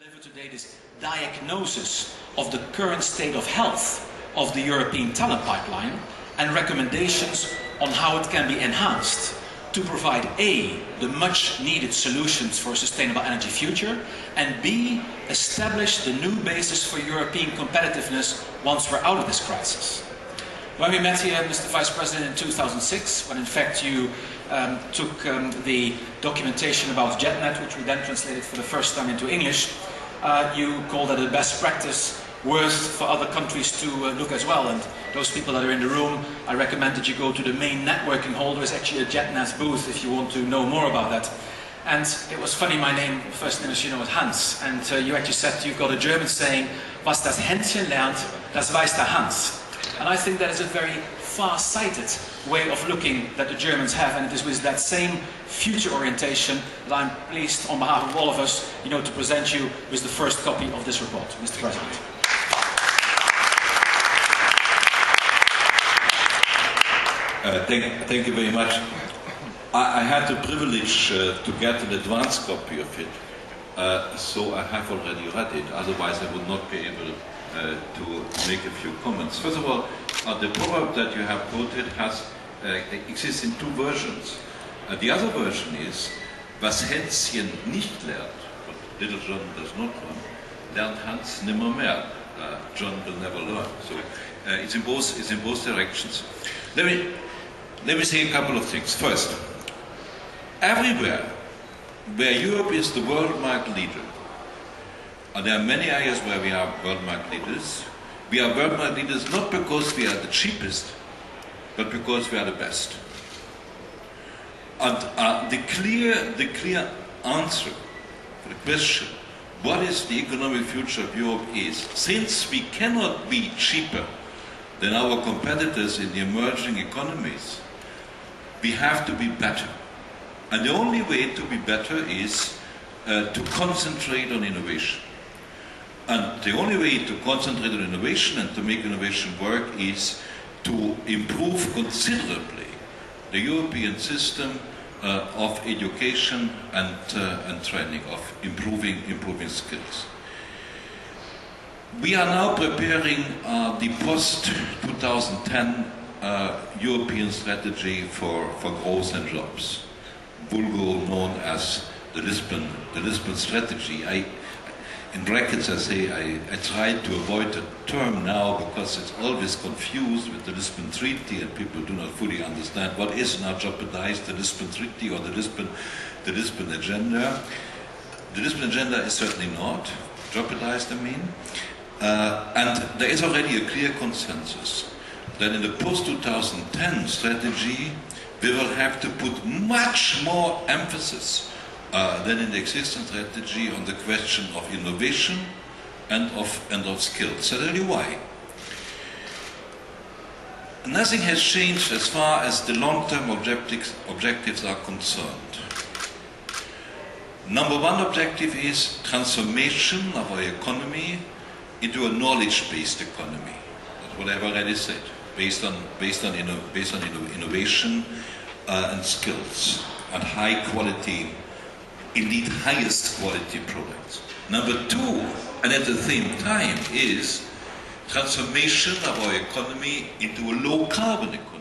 deliver today this diagnosis of the current state of health of the European talent pipeline and recommendations on how it can be enhanced to provide A, the much needed solutions for a sustainable energy future, and B, establish the new basis for European competitiveness once we're out of this crisis. When we met here, Mr. Vice President, in 2006, when in fact you took the documentation about JetNet, which we then translated for the first time into English, you called it a best practice worth for other countries to look as well. And those people that are in the room, I recommend that you go to the main networking hall. There's actually a JetNet booth if you want to know more about that. And it was funny, my first name, as you know, is Hans. And you actually said you've got a German saying, was das Hänschen lernt, das weiß der Hans. And I think that is a very far-sighted way of looking that the Germans have, and it is with that same future orientation that I'm pleased, on behalf of all of us, to present you with the first copy of this report. Mr. President. Thank you very much. I had the privilege to get an advance copy of it, so I have already read it, otherwise I would not be able to make a few comments. First of all, the proverb that you have quoted exists in two versions. The other version is, was Hänschen nicht lernt, what little John does not learn, lernt Hans nimmermehr. John will never learn. So it's in both directions. Let me say a couple of things. First, everywhere where Europe is the world market leader, and there are many areas where we are world market leaders. We are world market leaders not because we are the cheapest, but because we are the best. And the clear answer for the question, what is the economic future of Europe, is, since we cannot be cheaper than our competitors in the emerging economies, we have to be better. And the only way to be better is to concentrate on innovation. And the only way to concentrate on innovation and to make innovation work is to improve considerably the European system of education and training, of improving skills. We are now preparing the post-2010 European strategy for growth and jobs, vulgar known as the Lisbon strategy. In brackets I say I try to avoid the term now because it's always confused with the Lisbon Treaty and people do not fully understand what is now jeopardized, the Lisbon Treaty or the Lisbon Agenda. The Lisbon Agenda is certainly not jeopardized, I mean. And there is already a clear consensus that in the post-2010 strategy we will have to put much more emphasis than in the existing strategy on the question of innovation and of skills. I'll tell you why. Nothing has changed as far as the long-term objectives are concerned. Number one objective is transformation of our economy into a knowledge-based economy. That's what I've already said, based on innovation and skills and high quality, indeed highest quality products. Number two, and at the same time, is transformation of our economy into a low carbon economy.